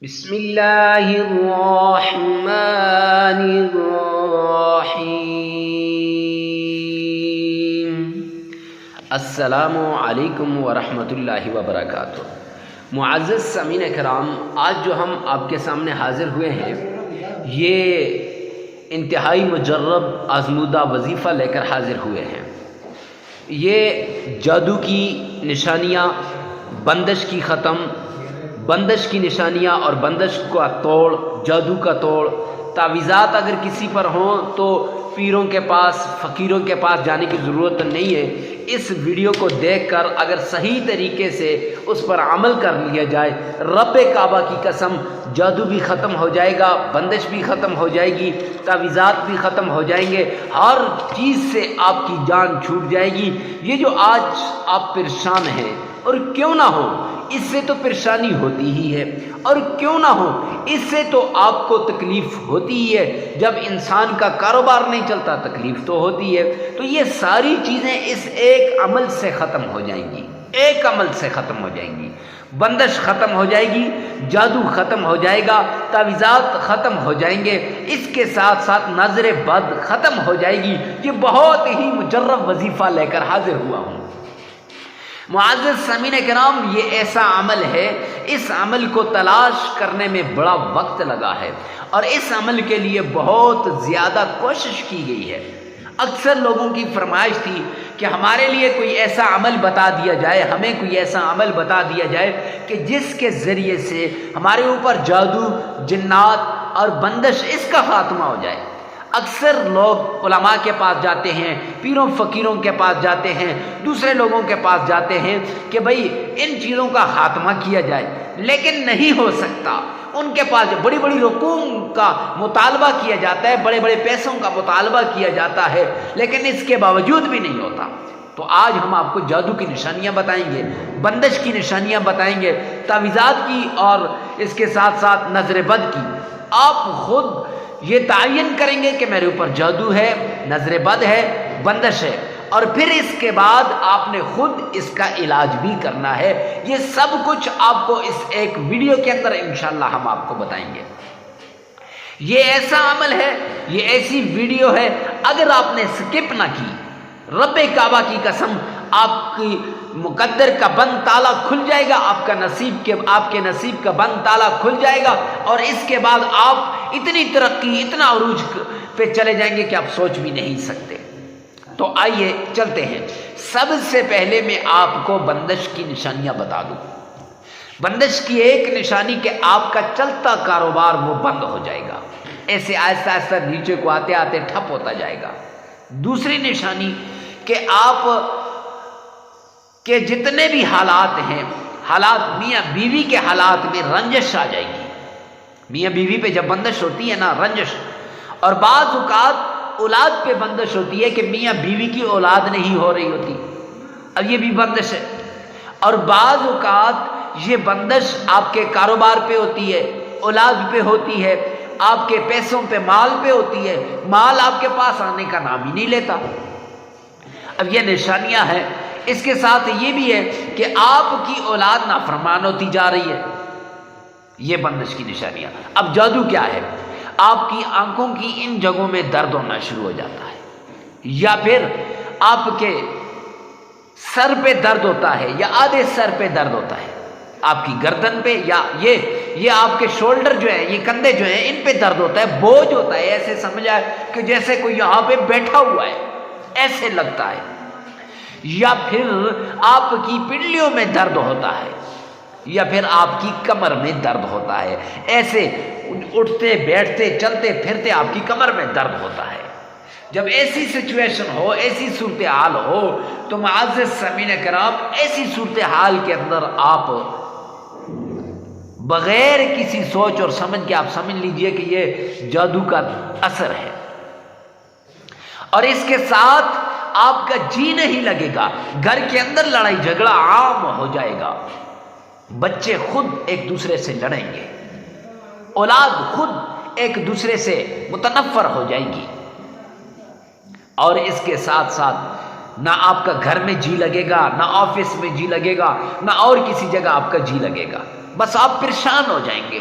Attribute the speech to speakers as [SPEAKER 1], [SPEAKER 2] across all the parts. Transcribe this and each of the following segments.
[SPEAKER 1] بسم اللہ الرحمن الرحیم۔ السلام علیکم ورحمۃ اللہ وبرکاتہ۔ معزز سامعین کرام، آج جو ہم آپ کے سامنے حاضر ہوئے ہیں یہ انتہائی مجرب آزمودہ وظیفہ لے کر حاضر ہوئے ہیں۔ یہ جادو کی نشانیاں، بندش کی ختم، بندش کی نشانیاں اور بندش کا توڑ، جادو کا توڑ، تعویذات اگر کسی پر ہوں تو پیروں کے پاس، فقیروں کے پاس جانے کی ضرورت نہیں ہے۔ اس ویڈیو کو دیکھ کر اگر صحیح طریقے سے اس پر عمل کر لیا جائے، رب کعبہ کی قسم، جادو بھی ختم ہو جائے گا، بندش بھی ختم ہو جائے گی، تعویذات بھی ختم ہو جائیں گے، ہر چیز سے آپ کی جان چھوٹ جائے گی۔ یہ جو آج آپ پریشان ہیں، اور کیوں نہ ہو، اس سے تو پریشانی ہوتی ہی ہے، اور کیوں نہ ہو اس سے تو آپ کو تکلیف ہوتی ہی ہے۔ جب انسان کا کاروبار نہیں چلتا تکلیف تو ہوتی ہے۔ تو یہ ساری چیزیں اس ایک عمل سے ختم ہو جائیں گی، ایک عمل سے ختم ہو جائیں گی۔ بندش ختم ہو جائے گی، جادو ختم ہو جائے گا، تعویذات ختم ہو جائیں گے، اس کے ساتھ ساتھ نظر بد ختم ہو جائے گی۔ یہ بہت ہی مجرب وظیفہ لے کر حاضر ہوا ہوں۔ معزز سامعین کرام، یہ ایسا عمل ہے، اس عمل کو تلاش کرنے میں بڑا وقت لگا ہے، اور اس عمل کے لیے بہت زیادہ کوشش کی گئی ہے۔ اکثر لوگوں کی فرمائش تھی کہ ہمارے لیے کوئی ایسا عمل بتا دیا جائے، ہمیں کوئی ایسا عمل بتا دیا جائے کہ جس کے ذریعے سے ہمارے اوپر جادو، جنات اور بندش اس کا خاتمہ ہو جائے۔ اکثر لوگ علماء کے پاس جاتے ہیں، پیروں فقیروں کے پاس جاتے ہیں، دوسرے لوگوں کے پاس جاتے ہیں کہ بھئی ان چیزوں کا خاتمہ کیا جائے، لیکن نہیں ہو سکتا۔ ان کے پاس بڑی بڑی رقوم کا مطالبہ کیا جاتا ہے، بڑے بڑے پیسوں کا مطالبہ کیا جاتا ہے، لیکن اس کے باوجود بھی نہیں ہوتا۔ تو آج ہم آپ کو جادو کی نشانیاں بتائیں گے، بندش کی نشانیاں بتائیں گے، تعویذات کی، اور اس کے ساتھ ساتھ نظر بد کی۔ آپ خود یہ تعین کریں گے کہ میرے اوپر جادو ہے، نظر بد ہے، بندش ہے، اور پھر اس کے بعد آپ نے خود اس کا علاج بھی کرنا ہے۔ یہ سب کچھ آپ کو اس ایک ویڈیو کے اندر انشاءاللہ ہم آپ کو بتائیں گے۔ یہ ایسا عمل ہے، یہ ایسی ویڈیو ہے، اگر آپ نے سکپ نہ کی، رب کعبہ کی قسم، آپ کی مقدر کا بند تالا کھل جائے گا، آپ کے نصیب کا بند تالا کھل جائے گا، اور اس کے بعد آپ اتنی ترقی، اتنا عروج پہ چلے جائیں گے کہ آپ سوچ بھی نہیں سکتے۔ تو آئیے چلتے ہیں۔ سب سے پہلے میں آپ کو بندش کی نشانیاں بتا دوں۔ بندش کی ایک نشانی کہ آپ کا چلتا کاروبار وہ بند ہو جائے گا، ایسے آہستہ آہستہ نیچے کو آتے آتے ٹھپ ہوتا جائے گا۔ دوسری نشانی کہ آپ کے جتنے بھی حالات ہیں، حالات میاں بیوی کے حالات میں رنجش آ جائے گی۔ میاں بیوی پہ جب بندش ہوتی ہے نا، رنجش، اور بعض اوقات اولاد پہ بندش ہوتی ہے کہ میاں بیوی کی اولاد نہیں ہو رہی ہوتی، اب یہ بھی بندش ہے۔ اور بعض اوقات یہ بندش آپ کے کاروبار پہ ہوتی ہے، اولاد پہ ہوتی ہے، آپ کے پیسوں پہ، مال پہ ہوتی ہے، مال آپ کے پاس آنے کا نام ہی نہیں لیتا۔ اب یہ نشانیاں ہیں۔ اس کے ساتھ یہ بھی ہے کہ آپ کی اولاد نافرمان ہوتی جا رہی ہے، یہ بندش کی نشانیاں۔ اب جادو کیا ہے؟ آپ کی آنکھوں کی ان جگہوں میں درد ہونا شروع ہو جاتا ہے، یا پھر آپ کے سر پہ درد ہوتا ہے، یا آدھے سر پہ درد ہوتا ہے، آپ کی گردن پہ، یا یہ آپ کے شولڈر جو ہیں، یہ کندھے جو ہیں، ان پہ درد ہوتا ہے، بوجھ ہوتا ہے، ایسے سمجھا کہ جیسے کوئی یہاں پہ بیٹھا ہوا ہے، ایسے لگتا ہے۔ یا پھر آپ کی پنڈلیوں میں درد ہوتا ہے، یا پھر آپ کی کمر میں درد ہوتا ہے، ایسے اٹھتے بیٹھتے چلتے پھرتے آپ کی کمر میں درد ہوتا ہے۔ جب ایسی سچویشن ہو، ایسی صورتحال ہو، تو معزز سامعین کرام، ایسی صورتحال کے اندر آپ بغیر کسی سوچ اور سمجھ کے آپ سمجھ لیجئے کہ یہ جادو کا اثر ہے، اور اس کے ساتھ آپ کا جی نہیں لگے گا، گھر کے اندر لڑائی جھگڑا عام ہو جائے گا، بچے خود ایک دوسرے سے لڑیں گے، اولاد خود ایک دوسرے سے متنفر ہو جائے گی، اور اس کے ساتھ ساتھ نہ آپ کا گھر میں جی لگے گا، نہ آفس میں جی لگے گا، نہ اور کسی جگہ آپ کا جی لگے گا، بس آپ پریشان ہو جائیں گے۔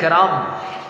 [SPEAKER 1] کرام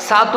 [SPEAKER 1] 7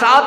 [SPEAKER 1] 7